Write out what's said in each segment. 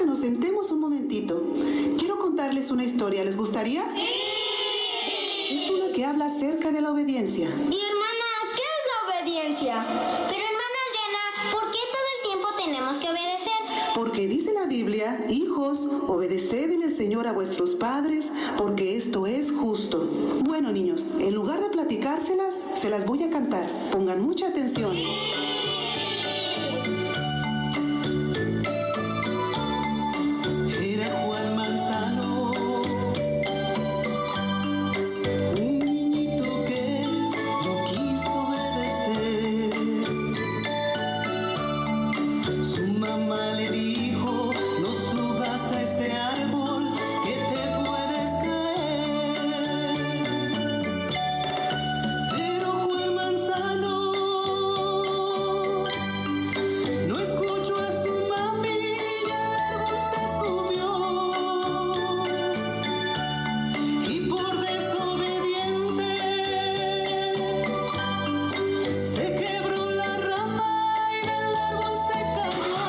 que nos sentemos un momentito. Quiero contarles una historia. ¿Les gustaría? ¡Sí! Es una que habla acerca de la obediencia. Y hermana, ¿qué es la obediencia? Pero hermana Adriana, ¿por qué todo el tiempo tenemos que obedecer? Porque dice la Biblia: hijos, obedeced en el Señor a vuestros padres, porque esto es justo. Bueno, niños, en lugar de platicárselas, se las voy a cantar. Pongan mucha atención. Era Juan Manzano, un niñito que no quiso obedecer. Su mamá le dijo: no subas a ese árbol que te puedes caer. Pero Juan Manzano no escuchó a su mami y al árbol se subió. Y por desobediente se quebró la rama y del árbol se cayó.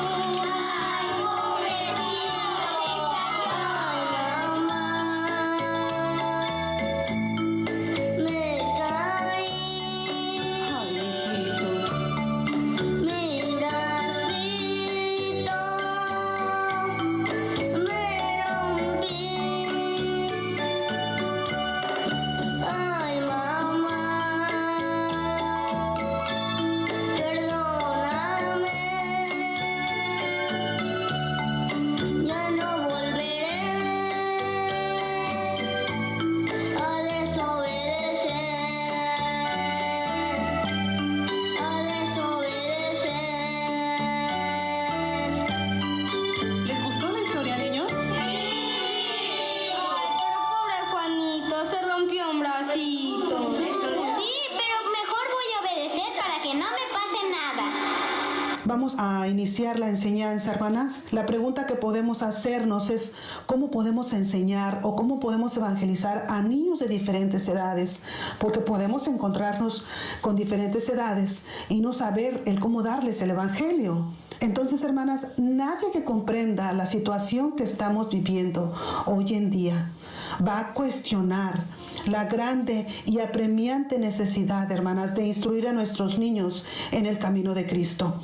Me caí, Ay, hijito. mi bracito, me rompí. Ay, mamá, perdóname, ya no volveré a desobedecer, ¿Les gustó la historia, niños? Ay, pero pobre Juanito, se rompió un bracito. Sí, pero mejor voy a obedecer para que no me pase nada. Vamos a iniciar la enseñanza, hermanas. La pregunta que podemos hacernos es: ¿cómo podemos enseñar o cómo podemos evangelizar a niños de diferentes edades? Porque podemos encontrarnos con diferentes edades y no saber el cómo darles el evangelio. Entonces, hermanas, nadie que comprenda la situación que estamos viviendo hoy en día va a cuestionar la grande y apremiante necesidad, hermanas, de instruir a nuestros niños en el camino de Cristo.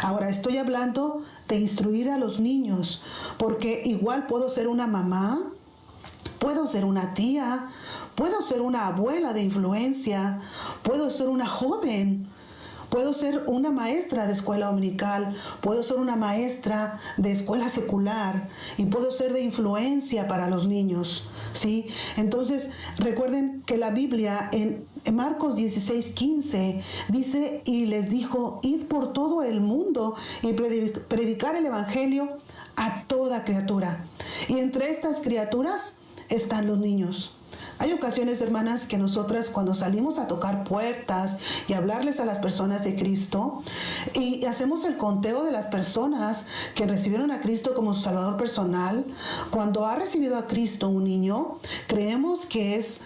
Ahora, estoy hablando de instruir a los niños, porque igual puedo ser una mamá, puedo ser una tía, puedo ser una abuela de influencia, puedo ser una joven, puedo ser una maestra de escuela dominical, puedo ser una maestra de escuela secular y puedo ser de influencia para los niños, ¿sí? Entonces, recuerden que la Biblia en Marcos 16:15 dice: y les dijo: id por todo el mundo y predicar el evangelio a toda criatura. Y entre estas criaturas están los niños. Hay ocasiones, hermanas, que nosotras cuando salimos a tocar puertas y hablarles a las personas de Cristo y hacemos el conteo de las personas que recibieron a Cristo como su Salvador personal, cuando ha recibido a Cristo un niño, creemos que es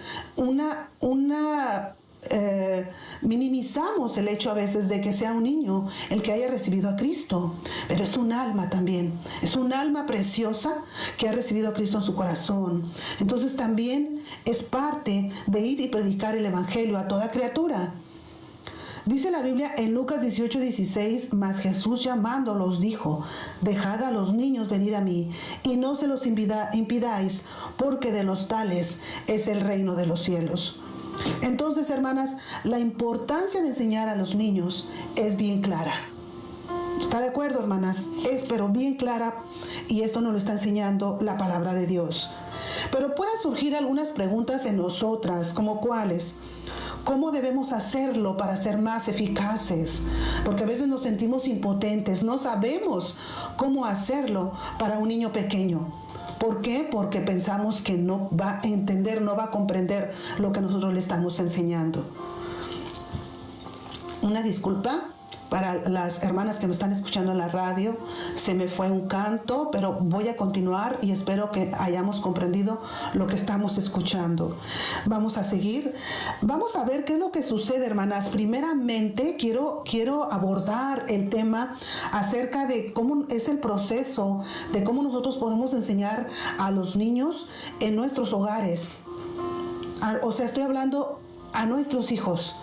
minimizamos el hecho a veces de que sea un niño el que haya recibido a Cristo, pero es un alma también, es un alma preciosa que ha recibido a Cristo en su corazón. Entonces también es parte de ir y predicar el evangelio a toda criatura. Dice la Biblia en Lucas 18:16: mas Jesús llamándolos dijo: dejad a los niños venir a mí y no se los impidáis, porque de los tales es el reino de los cielos. Entonces, hermanas, la importancia de enseñar a los niños es bien clara. ¿Está de acuerdo, hermanas? Es pero bien clara, y esto nos lo está enseñando la palabra de Dios. Pero pueden surgir algunas preguntas en nosotras, como cuáles. ¿Cómo debemos hacerlo para ser más eficaces? Porque a veces nos sentimos impotentes, no sabemos cómo hacerlo para un niño pequeño. ¿Por qué? Porque pensamos que no va a entender, no va a comprender lo que nosotros le estamos enseñando. Una disculpa. Para las hermanas que me están escuchando en la radio, se me fue un canto, pero voy a continuar y espero que hayamos comprendido lo que estamos escuchando. Vamos a seguir. Vamos a ver qué es lo que sucede, hermanas. Primeramente, quiero abordar el tema acerca de cómo es el proceso, de cómo nosotros podemos enseñar a los niños en nuestros hogares. O sea, estoy hablando a nuestros hijos.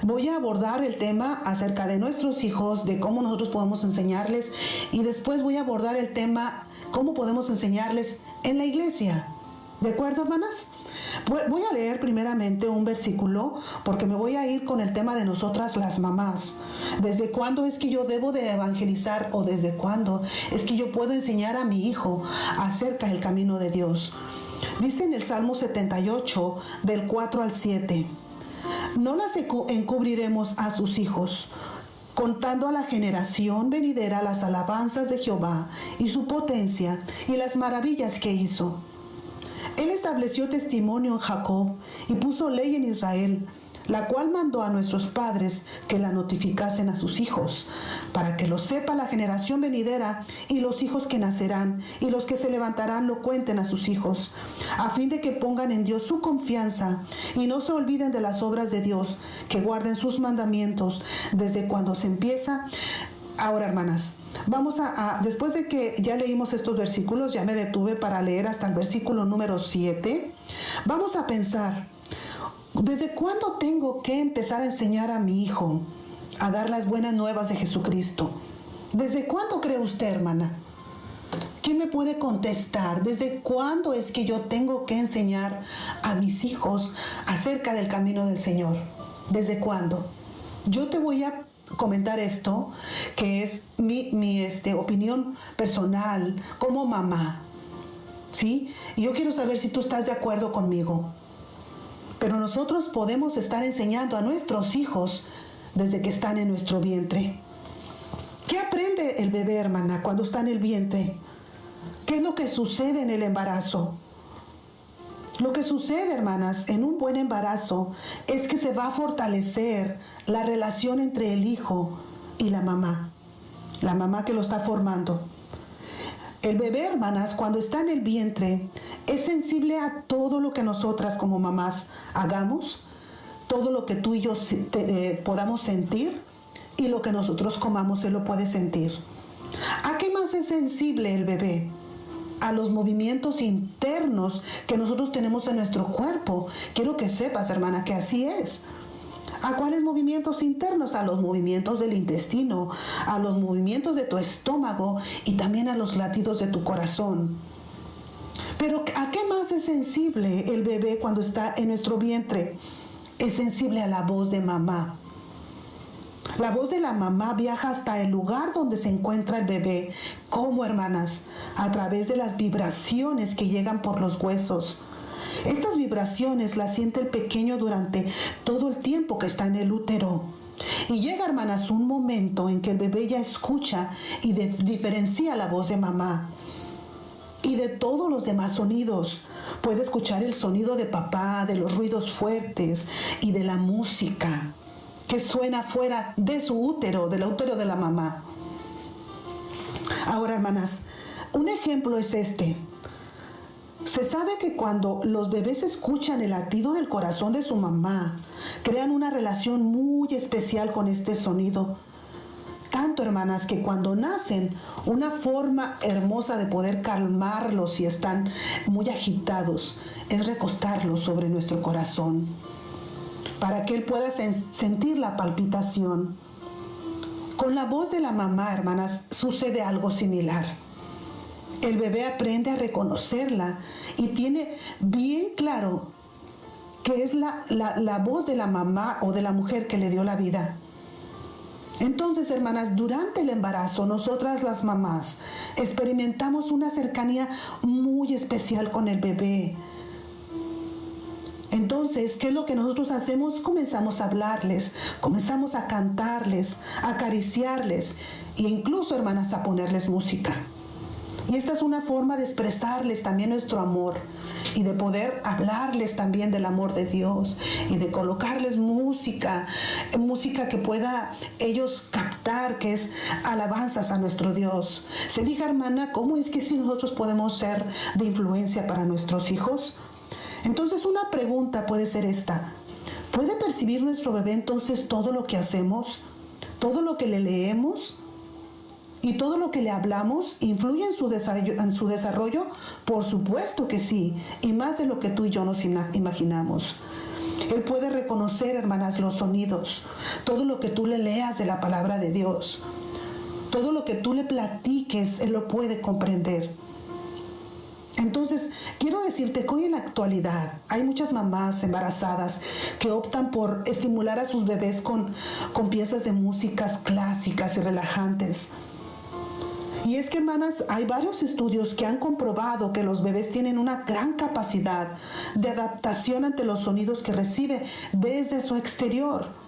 Voy a abordar el tema acerca de nuestros hijos, de cómo nosotros podemos enseñarles, y después voy a abordar el tema cómo podemos enseñarles en la iglesia. ¿De acuerdo, hermanas? Voy a leer primeramente un versículo porque me voy a ir con el tema de nosotras las mamás. ¿Desde cuándo es que yo debo de evangelizar o desde cuándo es que yo puedo enseñar a mi hijo acerca del camino de Dios? Dice en el Salmo 78, del 4 al 7. No las encubriremos a sus hijos, contando a la generación venidera las alabanzas de Jehová y su potencia y las maravillas que hizo. Él estableció testimonio en Jacob y puso ley en Israel, la cual mandó a nuestros padres que la notificasen a sus hijos, para que lo sepa la generación venidera y los hijos que nacerán, y los que se levantarán lo cuenten a sus hijos, a fin de que pongan en Dios su confianza y no se olviden de las obras de Dios, que guarden sus mandamientos desde cuando se empieza. Ahora, hermanas, vamos después de que ya leímos estos versículos, ya me detuve para leer hasta el versículo número 7, vamos a pensar, ¿desde cuándo tengo que empezar a enseñar a mi hijo a dar las buenas nuevas de Jesucristo? ¿Desde cuándo cree usted, hermana? ¿Quién me puede contestar? ¿Desde cuándo es que yo tengo que enseñar a mis hijos acerca del camino del Señor? ¿Desde cuándo? Yo te voy a comentar esto, que es mi opinión personal como mamá, ¿sí? Y yo quiero saber si tú estás de acuerdo conmigo. Pero nosotros podemos estar enseñando a nuestros hijos desde que están en nuestro vientre. ¿Qué aprende el bebé, hermana, cuando está en el vientre? ¿Qué es lo que sucede en el embarazo? Lo que sucede, hermanas, en un buen embarazo es que se va a fortalecer la relación entre el hijo y la mamá que lo está formando. El bebé, hermanas, cuando está en el vientre, es sensible a todo lo que nosotras como mamás hagamos, todo lo que tú y yo podamos sentir, y lo que nosotros comamos, él lo puede sentir. ¿A qué más es sensible el bebé? A los movimientos internos que nosotros tenemos en nuestro cuerpo. Quiero que sepas, hermana, que así es. ¿A cuáles movimientos internos? A los movimientos del intestino, a los movimientos de tu estómago y también a los latidos de tu corazón. Pero ¿a qué más es sensible el bebé cuando está en nuestro vientre? Es sensible a la voz de mamá. La voz de la mamá viaja hasta el lugar donde se encuentra el bebé. ¿Cómo, hermanas? A través de las vibraciones que llegan por los huesos. Estas vibraciones las siente el pequeño durante todo el tiempo que está en el útero. Y llega, hermanas, un momento en que el bebé ya escucha y diferencia la voz de mamá. Y de todos los demás sonidos. Puede escuchar el sonido de papá, de los ruidos fuertes y de la música que suena fuera de su útero, del útero de la mamá. Ahora, hermanas, un ejemplo es este. Se sabe que cuando los bebés escuchan el latido del corazón de su mamá, crean una relación muy especial con este sonido. Tanto, hermanas, que cuando nacen, una forma hermosa de poder calmarlos si están muy agitados es recostarlos sobre nuestro corazón, para que él pueda sentir la palpitación. Con la voz de la mamá, hermanas, sucede algo similar. El bebé aprende a reconocerla y tiene bien claro que es la voz de la mamá o de la mujer que le dio la vida. Entonces, hermanas, durante el embarazo, nosotras las mamás experimentamos una cercanía muy especial con el bebé. Entonces, ¿qué es lo que nosotros hacemos? Comenzamos a hablarles, comenzamos a cantarles, a acariciarles e incluso, hermanas, a ponerles música. Y esta es una forma de expresarles también nuestro amor y de poder hablarles también del amor de Dios y de colocarles música que pueda ellos captar, que es alabanzas a nuestro Dios. ¿Se fija, hermana, cómo es que si nosotros podemos ser de influencia para nuestros hijos? Entonces, una pregunta puede ser esta: ¿puede percibir nuestro bebé entonces todo lo que hacemos? ¿Todo lo que le leemos? ¿Y todo lo que le hablamos influye en su desarrollo? Por supuesto que sí, y más de lo que tú y yo nos imaginamos. Él puede reconocer, hermanas, los sonidos, todo lo que tú le leas de la palabra de Dios, todo lo que tú le platiques, Él lo puede comprender. Entonces, quiero decirte que hoy en la actualidad hay muchas mamás embarazadas que optan por estimular a sus bebés con piezas de músicas clásicas y relajantes. Y es que, hermanas, hay varios estudios que han comprobado que los bebés tienen una gran capacidad de adaptación ante los sonidos que recibe desde su exterior.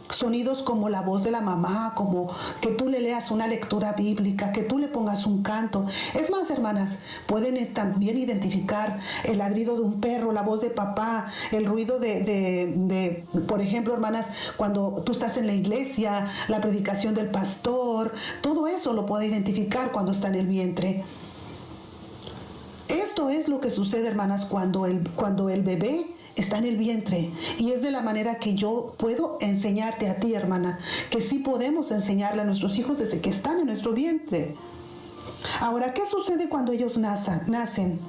Sonidos como la voz de la mamá, como que tú le leas una lectura bíblica, que tú le pongas un canto. Es más, hermanas, pueden también identificar el ladrido de un perro, la voz de papá, el ruido por ejemplo, hermanas, cuando tú estás en la iglesia, la predicación del pastor, todo eso lo puede identificar cuando está en el vientre. Esto es lo que sucede, hermanas, cuando el bebé está en el vientre, y es de la manera que yo puedo enseñarte a ti, hermana, que sí podemos enseñarle a nuestros hijos desde que están en nuestro vientre. Ahora, ¿qué sucede cuando ellos nacen?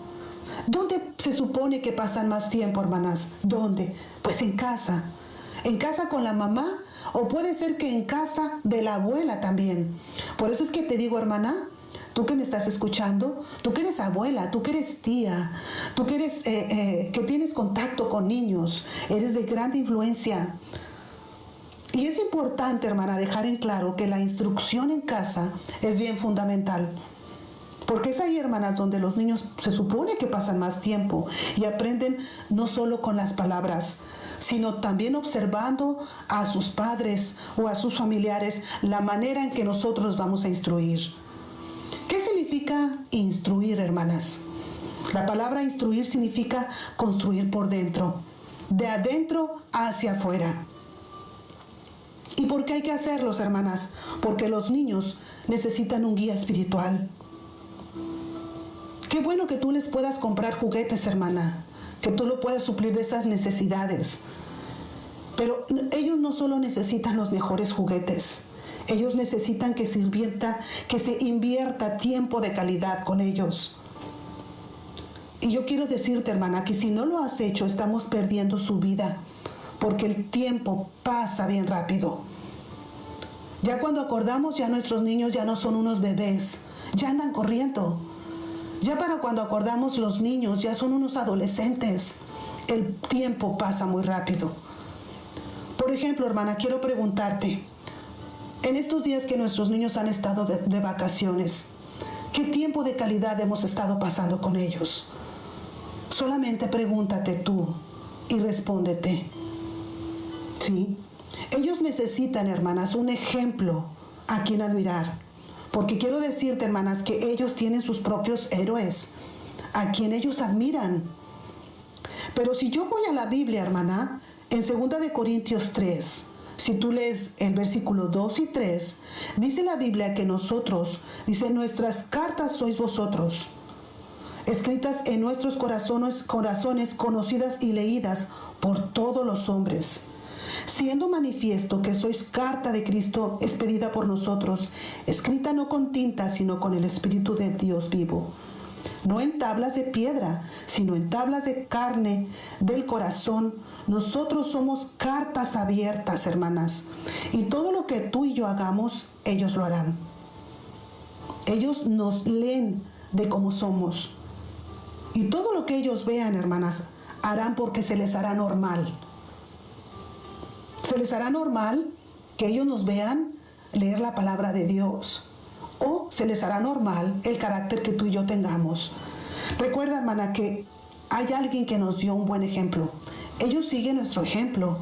¿Dónde se supone que pasan más tiempo, hermanas? ¿Dónde? Pues en casa con la mamá, o puede ser que en casa de la abuela también. Por eso es que te digo, hermana, tú que me estás escuchando, tú que eres abuela, tú que eres tía, tú que eres que tienes contacto con niños, eres de gran influencia. Y es importante, hermana, dejar en claro que la instrucción en casa es bien fundamental. Porque es ahí, hermanas, donde los niños se supone que pasan más tiempo y aprenden no solo con las palabras, sino también observando a sus padres o a sus familiares la manera en que nosotros los vamos a instruir. ¿Qué significa instruir, hermanas? La palabra instruir significa construir por dentro, de adentro hacia afuera. ¿Y por qué hay que hacerlos, hermanas? Porque los niños necesitan un guía espiritual. Qué bueno que tú les puedas comprar juguetes, hermana, que tú lo puedas suplir de esas necesidades. Pero ellos no solo necesitan los mejores juguetes. Ellos necesitan que se invierta tiempo de calidad con ellos. Y yo quiero decirte, hermana, que si no lo has hecho, estamos perdiendo su vida, porque el tiempo pasa bien rápido. Ya cuando acordamos, ya nuestros niños ya no son unos bebés, ya andan corriendo. Ya para cuando acordamos, los niños ya son unos adolescentes. El tiempo pasa muy rápido. Por ejemplo, hermana, quiero preguntarte, en estos días que nuestros niños han estado de vacaciones, ¿qué tiempo de calidad hemos estado pasando con ellos? Solamente pregúntate tú y respóndete. ¿Sí? Ellos necesitan, hermanas, un ejemplo a quien admirar. Porque quiero decirte, hermanas, que ellos tienen sus propios héroes, a quien ellos admiran. Pero si yo voy a la Biblia, hermana, en 2 de Corintios 3, si tú lees el versículo 2 y 3, dice la Biblia que nosotros, dice, nuestras cartas sois vosotros, escritas en nuestros corazones, conocidas y leídas por todos los hombres, siendo manifiesto que sois carta de Cristo expedida por nosotros, escrita no con tinta, sino con el Espíritu de Dios vivo, no en tablas de piedra, sino en tablas de carne del corazón. Nosotros somos cartas abiertas, hermanas, y todo lo que tú y yo hagamos, ellos lo harán. Ellos nos leen de cómo somos, y todo lo que ellos vean, hermanas, harán porque se les hará normal. Se les hará normal que ellos nos vean leer la palabra de Dios, o se les hará normal el carácter que tú y yo tengamos. Recuerda, hermana, que hay alguien que nos dio un buen ejemplo. Ellos siguen nuestro ejemplo,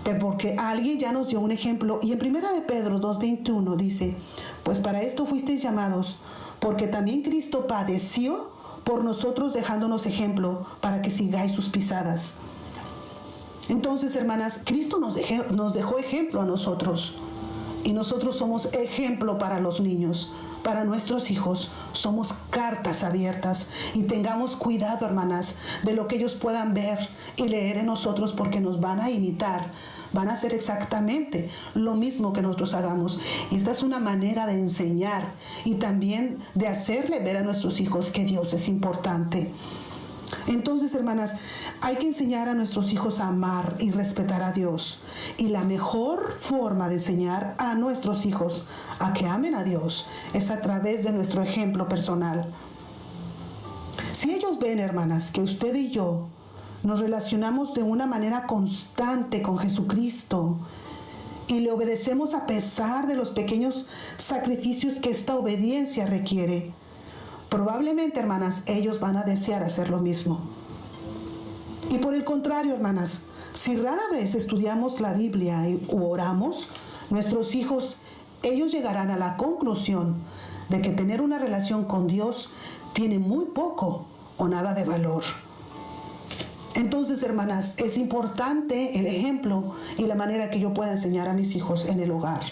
pero porque alguien ya nos dio un ejemplo. Y en 1 de Pedro 2:21 dice, pues para esto fuisteis llamados, porque también Cristo padeció por nosotros dejándonos ejemplo para que sigáis sus pisadas. Entonces, hermanas, Cristo nos dejó ejemplo a nosotros y nosotros somos ejemplo para los niños, para nuestros hijos. Somos cartas abiertas y tengamos cuidado, hermanas, de lo que ellos puedan ver y leer en nosotros, porque nos van a imitar, van a hacer exactamente lo mismo que nosotros hagamos. Y esta es una manera de enseñar y también de hacerle ver a nuestros hijos que Dios es importante. Entonces, hermanas, hay que enseñar a nuestros hijos a amar y respetar a Dios. Y la mejor forma de enseñar a nuestros hijos a que amen a Dios es a través de nuestro ejemplo personal. Si ellos ven, hermanas, que usted y yo nos relacionamos de una manera constante con Jesucristo y le obedecemos a pesar de los pequeños sacrificios que esta obediencia requiere, probablemente, hermanas, ellos van a desear hacer lo mismo. Y por el contrario, hermanas, si rara vez estudiamos la Biblia u oramos, nuestros hijos, ellos llegarán a la conclusión de que tener una relación con Dios tiene muy poco o nada de valor. Entonces, hermanas, es importante el ejemplo y la manera que yo pueda enseñar a mis hijos en el hogar.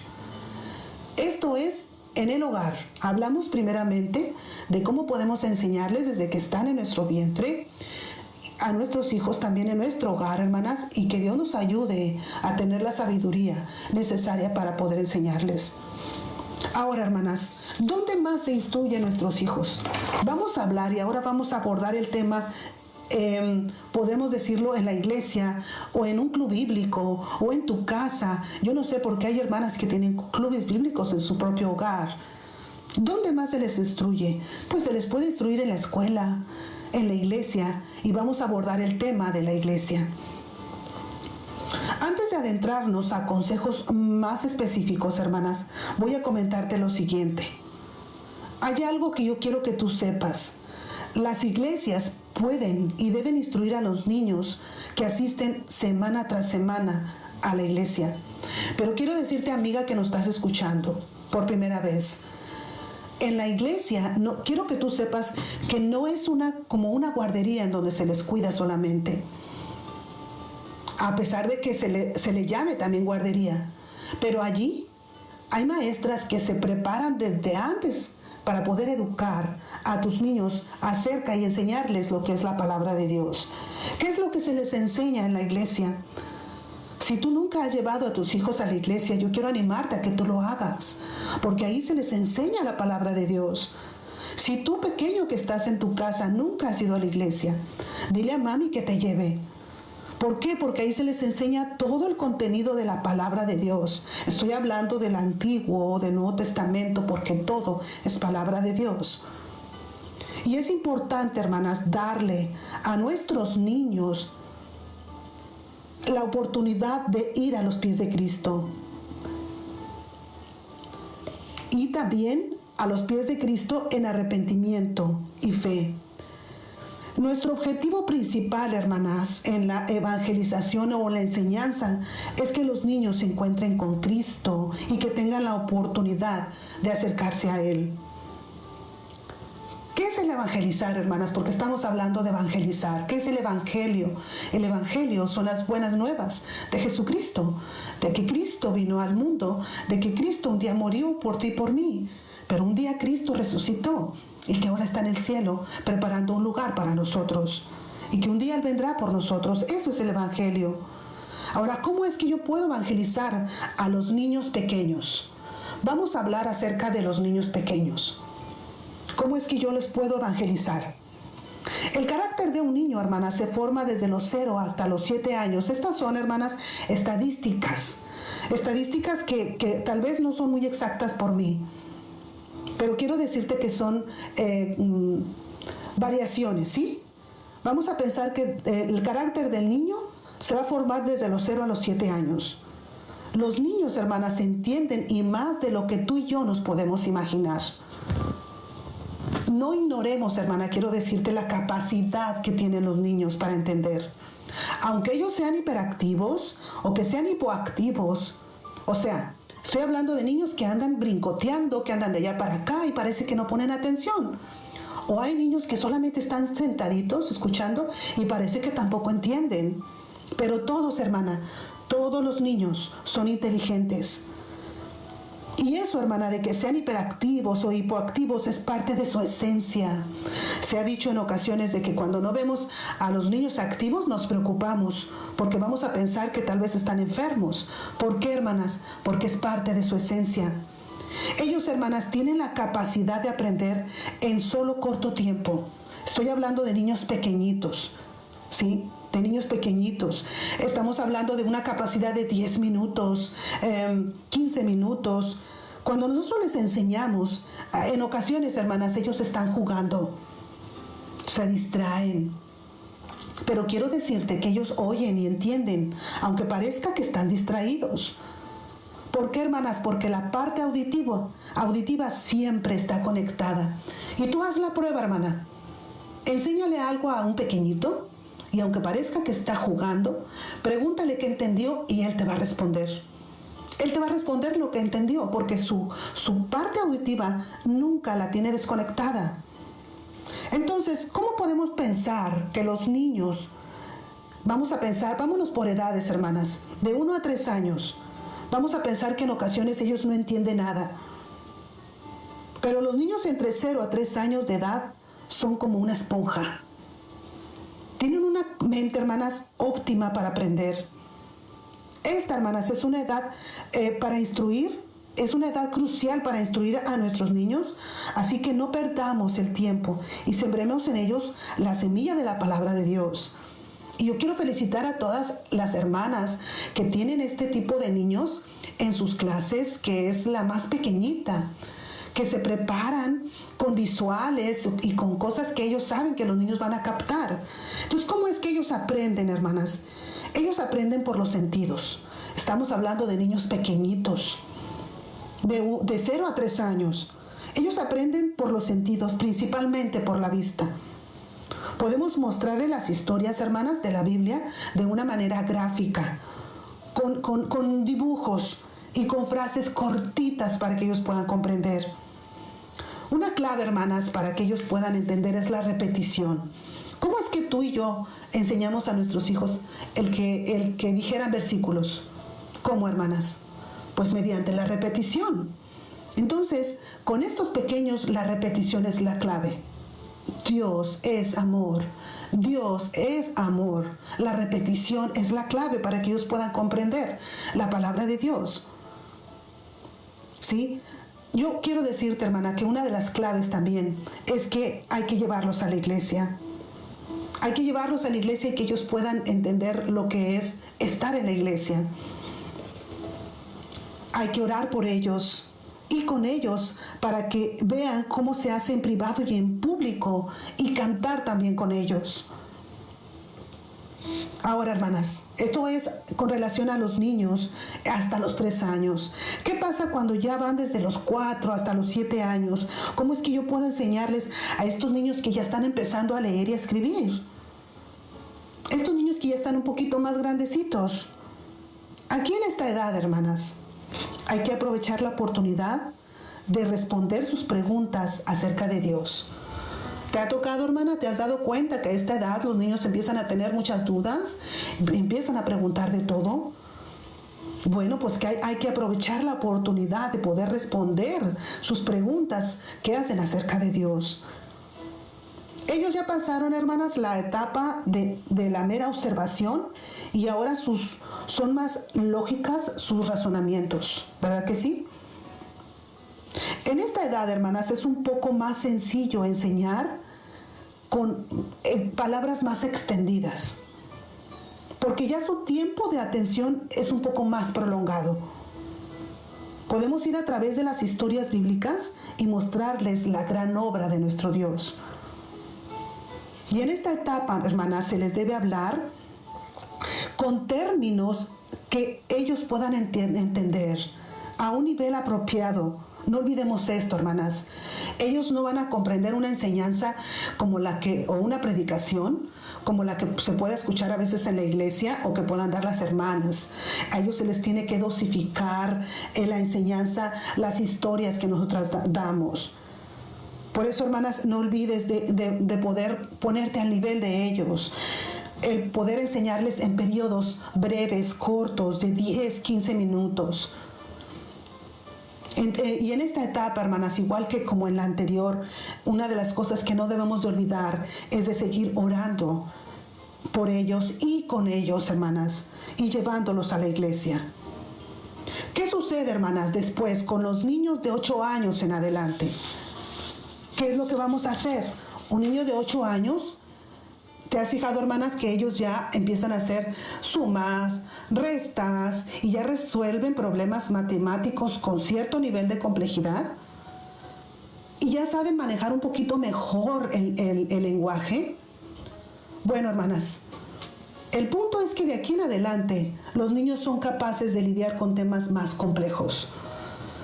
Esto es en el hogar. Hablamos primeramente de cómo podemos enseñarles desde que están en nuestro vientre a nuestros hijos también en nuestro hogar, hermanas, y que Dios nos ayude a tener la sabiduría necesaria para poder enseñarles. Ahora, hermanas, ¿dónde más se instruye a nuestros hijos? Vamos a hablar y ahora vamos a abordar el tema, podemos decirlo, en la iglesia o en un club bíblico o en tu casa. Yo no sé por qué hay hermanas que tienen clubes bíblicos en su propio hogar. ¿Dónde más se les instruye? Pues se les puede instruir en la escuela, en la iglesia, y vamos a abordar el tema de la iglesia. Antes de adentrarnos a consejos más específicos, hermanas, voy a comentarte lo siguiente. Hay algo que yo quiero que tú sepas. Las iglesias pueden y deben instruir a los niños que asisten semana tras semana a la iglesia. Pero quiero decirte, amiga, que nos estás escuchando por primera vez. En la iglesia, no, quiero que tú sepas que no es como una guardería en donde se les cuida solamente. A pesar de que se le llame también guardería. Pero allí hay maestras que se preparan desde antes para poder educar a tus niños acerca y enseñarles lo que es la palabra de Dios. ¿Qué es lo que se les enseña en la iglesia? Si tú nunca has llevado a tus hijos a la iglesia, yo quiero animarte a que tú lo hagas, porque ahí se les enseña la palabra de Dios. Si tú, pequeño que estás en tu casa, nunca has ido a la iglesia, dile a mami que te lleve. ¿Por qué? Porque ahí se les enseña todo el contenido de la palabra de Dios. Estoy hablando del Antiguo o del Nuevo Testamento, porque todo es palabra de Dios. Y es importante, hermanas, darle a nuestros niños la oportunidad de ir a los pies de Cristo. Y también a los pies de Cristo en arrepentimiento y fe. Nuestro objetivo principal, hermanas, en la evangelización o la enseñanza es que los niños se encuentren con Cristo y que tengan la oportunidad de acercarse a Él. ¿Qué es el evangelizar, hermanas? Porque estamos hablando de evangelizar. ¿Qué es el evangelio? El evangelio son las buenas nuevas de Jesucristo, de que Cristo vino al mundo, de que Cristo un día murió por ti y por mí, pero un día Cristo resucitó y que ahora está en el cielo preparando un lugar para nosotros y que un día Él vendrá por nosotros. Eso es el evangelio. Ahora, ¿cómo es que yo puedo evangelizar a los niños pequeños? Vamos a hablar acerca de los niños pequeños. ¿Cómo es que yo les puedo evangelizar? El carácter de un niño, hermanas, se forma desde los 0 hasta los 7 años. Estas son, hermanas, estadísticas que tal vez no son muy exactas por mí, pero quiero decirte que son variaciones, ¿sí? Vamos a pensar que el carácter del niño se va a formar desde los 0 a los 7 años. Los niños, hermanas, entienden y más de lo que tú y yo nos podemos imaginar. No ignoremos, hermana, quiero decirte la capacidad que tienen los niños para entender. Aunque ellos sean hiperactivos o que sean hipoactivos, o sea, Estoy hablando de niños que andan brincoteando, que andan de allá para acá y parece que no ponen atención. O hay niños que solamente están sentaditos escuchando y parece que tampoco entienden. Pero todos, hermana, todos los niños son inteligentes. Y eso, hermana, de que sean hiperactivos o hipoactivos es parte de su esencia. Se ha dicho en ocasiones de que cuando no vemos a los niños activos nos preocupamos porque vamos a pensar que tal vez están enfermos. ¿Por qué, hermanas? Porque es parte de su esencia. Ellos, hermanas, tienen la capacidad de aprender en solo corto tiempo. Estoy hablando de niños pequeñitos, ¿sí? De niños pequeñitos. Estamos hablando de una capacidad de 10 minutos, 15 minutos. Cuando nosotros les enseñamos, en ocasiones, hermanas, ellos están jugando, se distraen. Pero quiero decirte que ellos oyen y entienden, aunque parezca que están distraídos. ¿Por qué, hermanas? Porque la parte auditiva siempre está conectada. Y tú haz la prueba, hermana. Enséñale algo a un pequeñito y aunque parezca que está jugando, pregúntale qué entendió y él te va a responder. Él te va a responder lo que entendió porque su parte auditiva nunca la tiene desconectada. Entonces, ¿cómo podemos pensar que los niños, vamos a pensar, vámonos por edades, hermanas, de 1 a 3 años, vamos a pensar que en ocasiones ellos no entienden nada. Pero los niños entre 0 a 3 años de edad son como una esponja. Tienen una mente, hermanas, óptima para aprender. Esta, hermanas, es una edad para instruir, es una edad crucial para instruir a nuestros niños, así que no perdamos el tiempo y sembremos en ellos la semilla de la palabra de Dios. Y yo quiero felicitar a todas las hermanas que tienen este tipo de niños en sus clases, que es la más pequeñita, que se preparan con visuales y con cosas que ellos saben que los niños van a captar. Entonces, ¿cómo es que ellos aprenden, hermanas? Ellos aprenden por los sentidos. Estamos hablando de niños pequeñitos, de 0 a 3 años. Ellos aprenden por los sentidos, principalmente por la vista. Podemos mostrarles las historias, hermanas, de la Biblia de una manera gráfica, con dibujos y con frases cortitas para que ellos puedan comprender. Una clave, hermanas, para que ellos puedan entender es la repetición. ¿Cómo es que tú y yo enseñamos a nuestros hijos el que dijeran versículos? ¿Cómo, hermanas? Pues mediante la repetición. Entonces, con estos pequeños, la repetición es la clave. Dios es amor. Dios es amor. La repetición es la clave para que ellos puedan comprender la palabra de Dios. ¿Sí? Yo quiero decirte, hermana, que una de las claves también es que hay que llevarlos a la iglesia. Hay que llevarlos a la iglesia y que ellos puedan entender lo que es estar en la iglesia. Hay que orar por ellos y con ellos para que vean cómo se hace en privado y en público y cantar también con ellos. Ahora, hermanas, esto es con relación a los niños hasta los 3 años. ¿Qué pasa cuando ya van desde los 4 hasta los 7 años? ¿Cómo es que yo puedo enseñarles a estos niños que ya están empezando a leer y a escribir? Estos niños que ya están un poquito más grandecitos. Aquí en esta edad, hermanas, hay que aprovechar la oportunidad de responder sus preguntas acerca de Dios. ¿Te ha tocado, hermana? ¿Te has dado cuenta que a esta edad los niños empiezan a tener muchas dudas? ¿Empiezan a preguntar de todo? Bueno, pues que hay que aprovechar la oportunidad de poder responder sus preguntas que hacen acerca de Dios. Ellos ya pasaron, hermanas, la etapa de la mera observación y ahora son más lógicas sus razonamientos, ¿verdad que sí? En esta edad, hermanas, es un poco más sencillo enseñar con palabras más extendidas, porque ya su tiempo de atención es un poco más prolongado. Podemos ir a través de las historias bíblicas y mostrarles la gran obra de nuestro Dios. Y en esta etapa, hermanas, se les debe hablar con términos que ellos puedan entender a un nivel apropiado. No olvidemos esto, hermanas. Ellos no van a comprender una enseñanza como o una predicación como la que se puede escuchar a veces en la iglesia o que puedan dar las hermanas. A ellos se les tiene que dosificar en la enseñanza las historias que nosotras damos. Por eso, hermanas, no olvides de poder ponerte al nivel de ellos. El poder enseñarles en periodos breves, cortos, de 10, 15 minutos. Y en esta etapa, hermanas, igual que como en la anterior, una de las cosas que no debemos de olvidar es de seguir orando por ellos y con ellos, hermanas, y llevándolos a la iglesia. ¿Qué sucede, hermanas, después con los niños de 8 años en adelante? ¿Qué es lo que vamos a hacer? Un niño de 8 años, ¿te has fijado, hermanas, que ellos ya empiezan a hacer sumas, restas y ya resuelven problemas matemáticos con cierto nivel de complejidad? ¿Y ya saben manejar un poquito mejor el lenguaje? Bueno, hermanas, el punto es que de aquí en adelante los niños son capaces de lidiar con temas más complejos.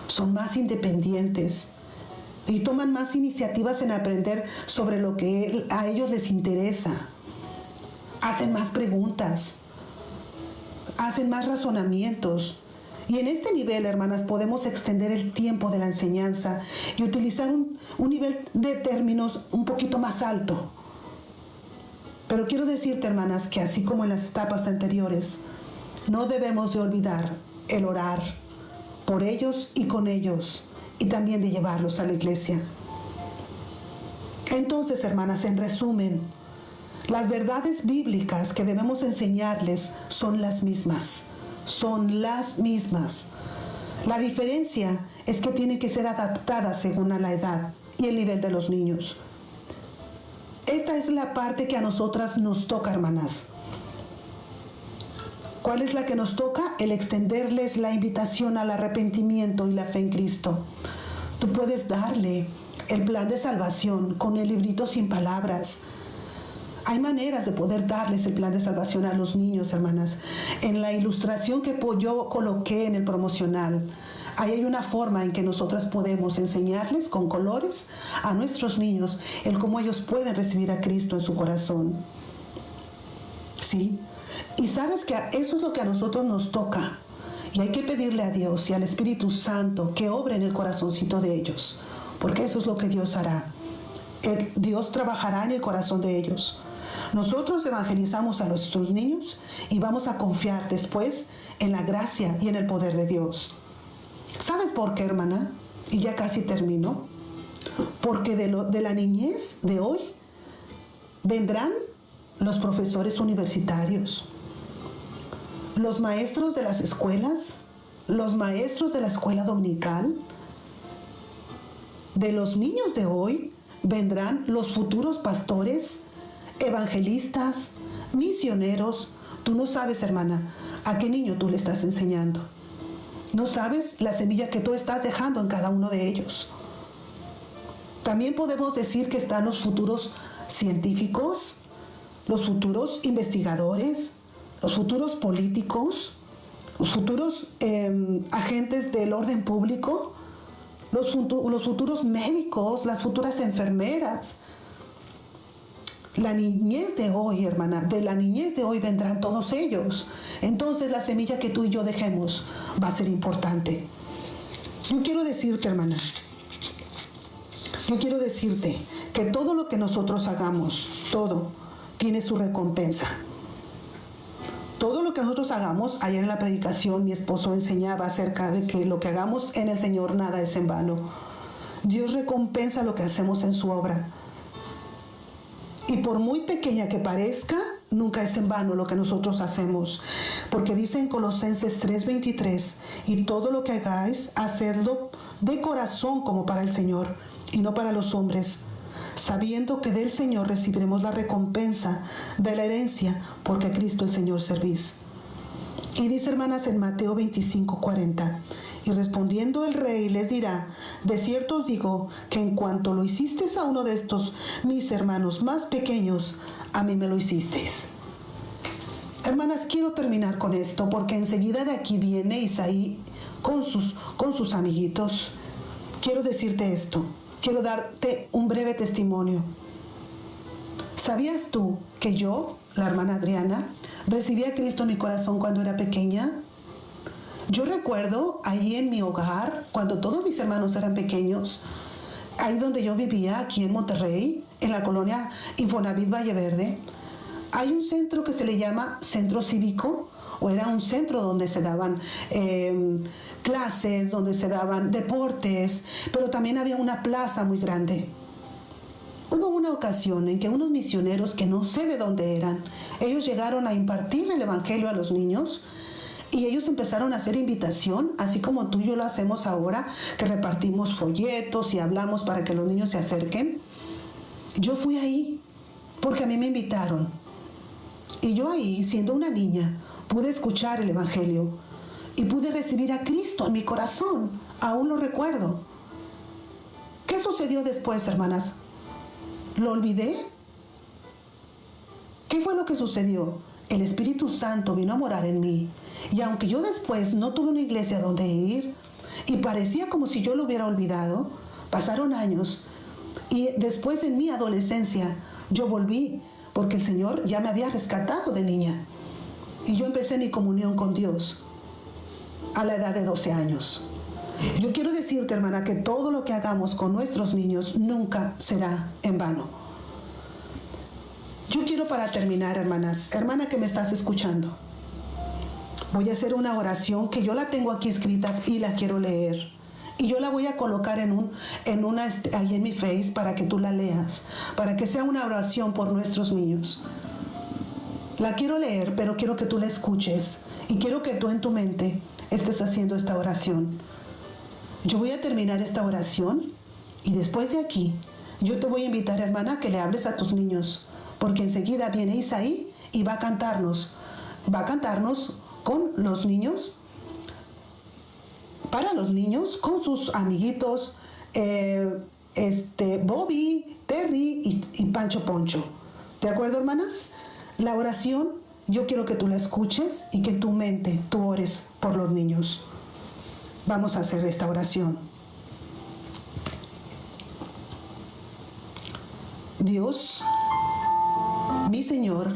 Son más independientes y toman más iniciativas en aprender sobre lo que a ellos les interesa. Hacen más preguntas, hacen más razonamientos. Y en este nivel, hermanas, podemos extender el tiempo de la enseñanza y utilizar un nivel de términos un poquito más alto. Pero quiero decirte, hermanas, que así como en las etapas anteriores, no debemos de olvidar el orar por ellos y con ellos, y también de llevarlos a la iglesia. Entonces, hermanas, en resumen, las verdades bíblicas que debemos enseñarles son las mismas. Son las mismas. La diferencia es que tienen que ser adaptadas según a la edad y el nivel de los niños. Esta es la parte que a nosotras nos toca, hermanas. ¿Cuál es la que nos toca? El extenderles la invitación al arrepentimiento y la fe en Cristo. Tú puedes darle el plan de salvación con el librito sin palabras. Hay maneras de poder darles el plan de salvación a los niños, hermanas. En la ilustración que yo coloqué en el promocional, ahí hay una forma en que nosotras podemos enseñarles con colores a nuestros niños el cómo ellos pueden recibir a Cristo en su corazón. ¿Sí? Y sabes que eso es lo que a nosotros nos toca. Y hay que pedirle a Dios y al Espíritu Santo que obre en el corazoncito de ellos. Porque eso es lo que Dios hará. Dios trabajará en el corazón de ellos. Nosotros evangelizamos a nuestros niños y vamos a confiar después en la gracia y en el poder de Dios. ¿Sabes por qué, hermana? Y ya casi termino. Porque de la niñez de hoy vendrán los profesores universitarios, los maestros de las escuelas, los maestros de la escuela dominical. De los niños de hoy vendrán los futuros pastores, evangelistas, misioneros. Tú no sabes, hermana, a qué niño tú le estás enseñando. No sabes la semilla que tú estás dejando en cada uno de ellos. También podemos decir que están los futuros científicos, los futuros investigadores, los futuros políticos, los futuros agentes del orden público, los futuros médicos, las futuras enfermeras. La niñez de hoy, hermana, de la niñez de hoy vendrán todos ellos. Entonces la semilla que tú y yo dejemos va a ser importante. Yo quiero decirte, hermana, que todo lo que nosotros hagamos, todo, tiene su recompensa. Todo lo que nosotros hagamos, ayer en la predicación mi esposo enseñaba acerca de que lo que hagamos en el Señor nada es en vano. Dios recompensa lo que hacemos en su obra. Y por muy pequeña que parezca, nunca es en vano lo que nosotros hacemos. Porque dice en Colosenses 3:23, y todo lo que hagáis, hacedlo de corazón como para el Señor, y no para los hombres, sabiendo que del Señor recibiremos la recompensa de la herencia, porque a Cristo el Señor servís. Y dice, hermanas, en Mateo 25:40, y respondiendo el rey les dirá, de cierto os digo que en cuanto lo hicisteis a uno de estos mis hermanos más pequeños, a mí me lo hicisteis. Hermanas, quiero terminar con esto porque enseguida de aquí viene Isaí con sus amiguitos. Quiero decirte esto. quiero darte un breve testimonio. ¿Sabías tú que yo, la hermana Adriana, recibí a Cristo en mi corazón cuando era pequeña? Yo recuerdo ahí en mi hogar, cuando todos mis hermanos eran pequeños, ahí donde yo vivía, aquí en Monterrey, en la colonia Infonavit Valle Verde, hay un centro que se le llama Centro Cívico, o era un centro donde se daban clases, donde se daban deportes, pero también había una plaza muy grande. Hubo una ocasión en que unos misioneros, que no sé de dónde eran, ellos llegaron a impartir el evangelio a los niños y ellos empezaron a hacer invitación, así como tú y yo lo hacemos ahora, que repartimos folletos y hablamos para que los niños se acerquen. Yo fui ahí porque a mí me invitaron. Y yo ahí, siendo una niña, pude escuchar el evangelio y pude recibir a Cristo en mi corazón. Aún lo recuerdo. ¿Qué sucedió después, hermanas? ¿Lo olvidé? ¿Qué fue lo que sucedió? El Espíritu Santo vino a morar en mí. Y aunque yo después no tuve una iglesia donde ir, y parecía como si yo lo hubiera olvidado, pasaron años. Y después en mi adolescencia, yo volví, porque el Señor ya me había rescatado de niña. Y yo empecé mi comunión con Dios a la edad de 12 años. Yo quiero decirte, hermana, que todo lo que hagamos con nuestros niños nunca será en vano. Yo quiero, para terminar, hermana que me estás escuchando, voy a hacer una oración que yo la tengo aquí escrita y la quiero leer. Y yo la voy a colocar ahí en mi Face para que tú la leas, para que sea una oración por nuestros niños. La quiero leer, pero quiero que tú la escuches y quiero que tú en tu mente estés haciendo esta oración. Yo voy a terminar esta oración y después de aquí yo te voy a invitar, hermana, que le hables a tus niños, porque enseguida viene Isaí y va a cantarnos con los niños, para los niños, con sus amiguitos, Bobby, Terry y Pancho Poncho. ¿De acuerdo, hermanas? La oración, yo quiero que tú la escuches y que en tu mente tú ores por los niños. Vamos a hacer esta oración. Dios, mi Señor,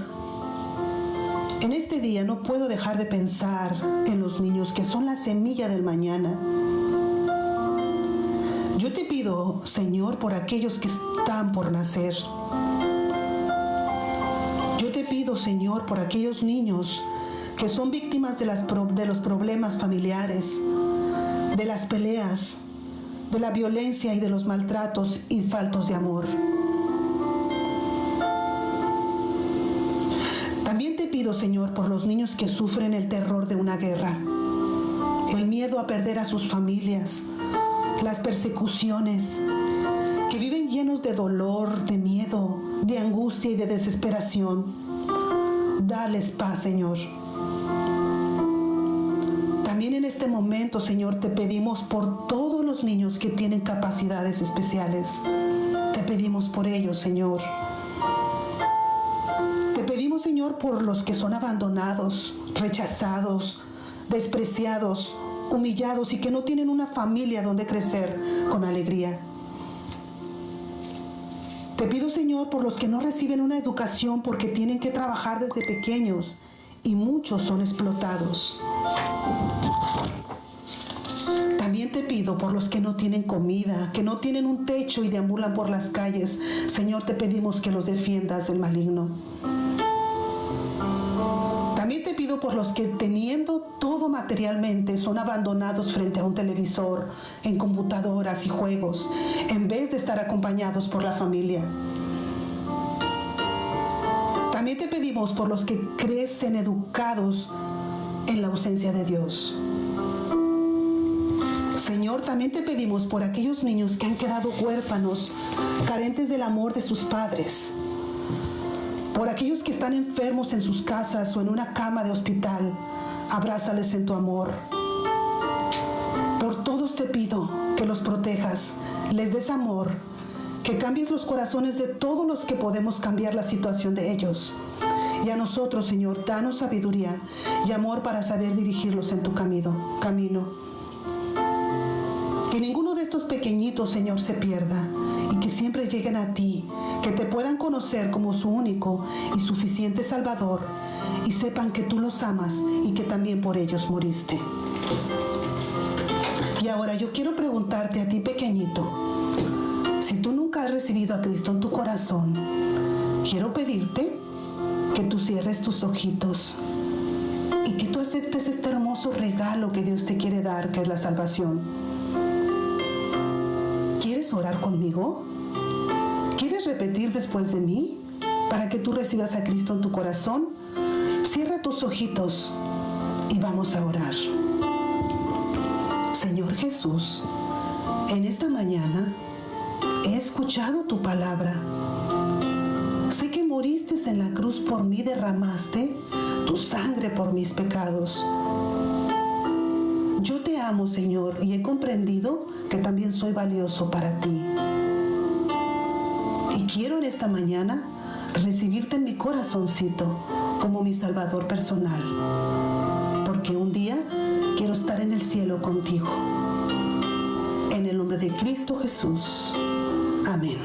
en este día no puedo dejar de pensar en los niños que son la semilla del mañana. Yo te pido, Señor, por aquellos que están por nacer. Yo te pido, Señor, por aquellos niños que son víctimas de los problemas familiares, de las peleas, de la violencia y de los maltratos y faltos de amor. También te pido, Señor, por los niños que sufren el terror de una guerra, el miedo a perder a sus familias, las persecuciones, que viven llenos de dolor, de miedo, de angustia y de desesperación. Dales paz, Señor. También en este momento, Señor, te pedimos por todos los niños que tienen capacidades especiales. Te pedimos por ellos, Señor. Te pedimos, Señor, por los que son abandonados, rechazados, despreciados, humillados y que no tienen una familia donde crecer con alegría. Te pido, Señor, por los que no reciben una educación porque tienen que trabajar desde pequeños y muchos son explotados. También te pido por los que no tienen comida, que no tienen un techo y deambulan por las calles. Señor, te pedimos que los defiendas del maligno. También te pido por los que, teniendo todo materialmente, son abandonados frente a un televisor, en computadoras y juegos, en vez de estar acompañados por la familia. También te pedimos por los que crecen educados en la ausencia de Dios. Señor, también te pedimos por aquellos niños que han quedado huérfanos, carentes del amor de sus padres. Por aquellos que están enfermos en sus casas o en una cama de hospital, abrázales en tu amor. Por todos te pido que los protejas, les des amor, que cambies los corazones de todos los que podemos cambiar la situación de ellos. Y a nosotros, Señor, danos sabiduría y amor para saber dirigirlos en tu camino. Que ninguno de estos estos pequeñitos, Señor, se pierda y que siempre lleguen a ti, que te puedan conocer como su único y suficiente Salvador y sepan que tú los amas y que también por ellos moriste. Y ahora yo quiero preguntarte a ti, pequeñito, si tú nunca has recibido a Cristo en tu corazón, quiero pedirte que tú cierres tus ojitos y que tú aceptes este hermoso regalo que Dios te quiere dar, que es la salvación. ¿Quieres orar conmigo? ¿Quieres repetir después de mí para que tú recibas a Cristo en tu corazón? Cierra tus ojitos y vamos a orar. Señor Jesús, en esta mañana he escuchado tu palabra. Sé que moriste en la cruz por mí, derramaste tu sangre por mis pecados. Yo te amo, Señor, y he comprendido que también soy valioso para ti. Y quiero en esta mañana recibirte en mi corazoncito como mi Salvador personal, porque un día quiero estar en el cielo contigo. En el nombre de Cristo Jesús. Amén.